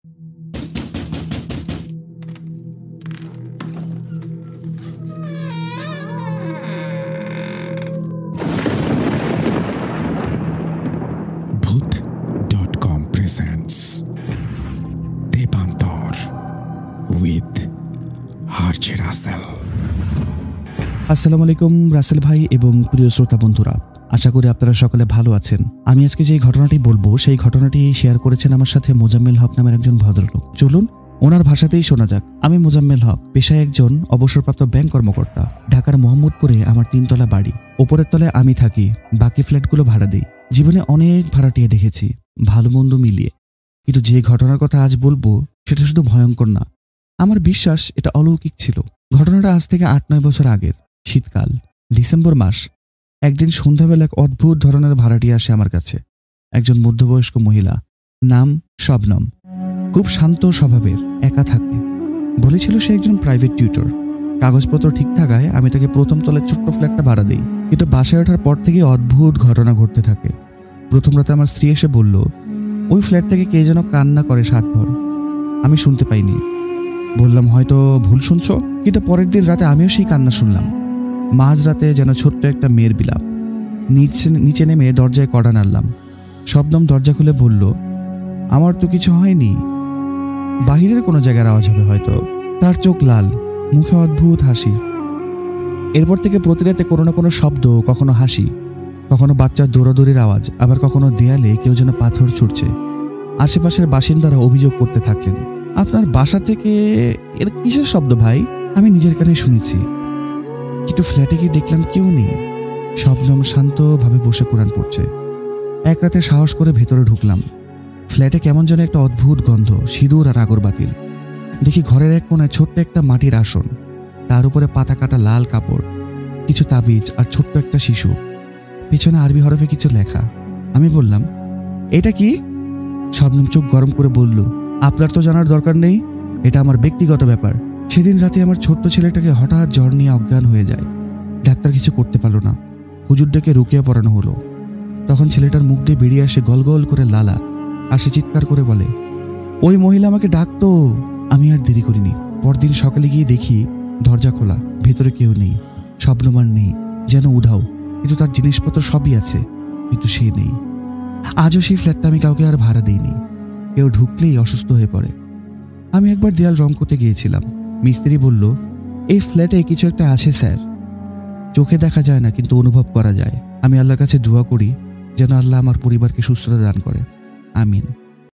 Bhoot.com presents Debantor with RJ Russell. আসসালামু আলাইকুম রাসেল ভাই এবং প্রিয় শ্রোতা বন্ধুরা, আশা করি আপনারা সকলে ভালো আছেন। আমি আজকে যে ঘটনাটি বলবো সেই ঘটনাটি শেয়ার করেছেন আমার সাথে মোজাম্মেল হক নামের একজন ভদ্রলোক। চলুন ওনার ভাষাতেই শোনা যাক। আমি মোজাম্মেল হক, পেশায় একজন অবসরপ্রাপ্ত ব্যাংক কর্মকর্তা। ঢাকার মোহাম্মদপুরে আমার 3 তলা বাড়ি। ওপরের তলায় আমি থাকি, বাকি ফ্ল্যাটগুলো ভাড়া দিই। জীবনে অনেক ভাড়াটিয়া দেখেছি, ভালো মন্দ মিলিয়ে, কিন্তু যে ঘটনার কথা আজ বলবো সেটা শুধু ভয়ঙ্কর না, আমার বিশ্বাস এটা অলৌকিক ছিল। ঘটনাটা আজ থেকে 8-9 বছর আগের। শীতকাল, ডিসেম্বর মাস। একদিন সন্ধ্যাবেলা এক অদ্ভুত ধরনের ভাড়াটিয়া আসে আমার কাছে। একজন মধ্যবয়স্ক মহিলা, নাম শবনম। খুব শান্ত স্বভাবের, একা থাকে। বলেছিল সে একজন প্রাইভেট টিউটর। কাগজপত্র ঠিক থাকায় আমি তাকে প্রথম তলায় ছোট্ট ফ্ল্যাটটা ভাড়া দিই। কিন্তু বাসায় ওঠার পর থেকে অদ্ভুত ঘটনা ঘটতে থাকে। প্রথম রাতে আমার স্ত্রী এসে বলল, ওই ফ্ল্যাট থেকে কে যেন কান্না করে সাতভর। আমি শুনতে পাইনি। বললাম, হয়তো ভুল শুনছো। কিন্তু পরের দিন রাতে আমিও সেই কান্না শুনলাম। মাঝরাতে যেন ছোট্ট একটা মেয়ের বিলাপ। নিচে নেমে দরজায় কড়া নাড়লাম। শবনম দরজা খুলে বলল, আমার তো কিছু হয়নি, বাহিরের কোনো জায়গার আওয়াজ হবে হয়তো। তার চোখ লাল, মুখে অদ্ভুত হাসি। এরপর থেকে প্রতি রাতে কোনো না কোনো শব্দ, কখনো হাসি, কখনো বাচ্চার দৌড়াদৌড়ির আওয়াজ, আবার কখনো দেয়ালে কেউ যেন পাথর ছুটছে। আশেপাশের বাসিন্দারা অভিযোগ করতে থাকলেন, আপনার বাসা থেকে এর কিসের শব্দ ভাই? আমি নিজের কানে শুনেছি, কিন্তু ফ্ল্যাটে গিয়ে দেখলাম কেউ নেই। শবনম শান্তভাবে বসে কোরআন পড়ছে। এক রাতে সাহস করে ভেতরে ঢুকলাম। ফ্ল্যাটে কেমন যেন একটা অদ্ভুত গন্ধ, সিঁদুর আর আগরবাতির। দেখি ঘরের এক কোণায় ছোট্ট একটা মাটির আসন, তার উপরে পাতা কাটা লাল কাপড়, কিছু তাবিজ আর ছোট্ট একটা শিশু। পিছনে আরবি হরফে কিছু লেখা। আমি বললাম, এটা কি? শবনম চোখ গরম করে বলল, আপনার তো জানার দরকার নেই, এটা আমার ব্যক্তিগত ব্যাপার। সেদিন রাতে আমার ছোট্ট ছেলেটাকে হঠাৎ জ্বর নিয়ে অজ্ঞান হয়ে যায়। ডাক্তার কিছু করতে পারল না। হুজুর ডেকে রুকিয়া পড়ানো হলো। তখন ছেলেটার মুখ দিয়ে বেরিয়ে আসে গলগল করে লালা, আর সে চিৎকার করে বলে, ওই মহিলা আমাকে ডাকতো। আমি আর দেরি করিনি। পরদিন সকালে গিয়ে দেখি দরজা খোলা, ভেতরে কেউ নেই। শবনম আর নেই, যেন উধাও। কিন্তু তার জিনিসপত্র সবই আছে, কিন্তু সে নেই। আজও সেই ফ্ল্যাটটা আমি কাউকে আর ভাড়া দিইনি। কেউ ঢুকলেই অসুস্থ হয়ে পড়ে। আমি একবার দেয়াল রং করতে গিয়েছিলাম। মিস্ত্রি বলল, এই ফ্ল্যাটে কিছু একটা আছে স্যার, চোখে দেখা যায় না কিন্তু অনুভব করা যায়। আমি আল্লাহর কাছে দোয়া করি যেন আল্লাহ আমার পরিবারকে সুস্থতা দান করে। আমিন।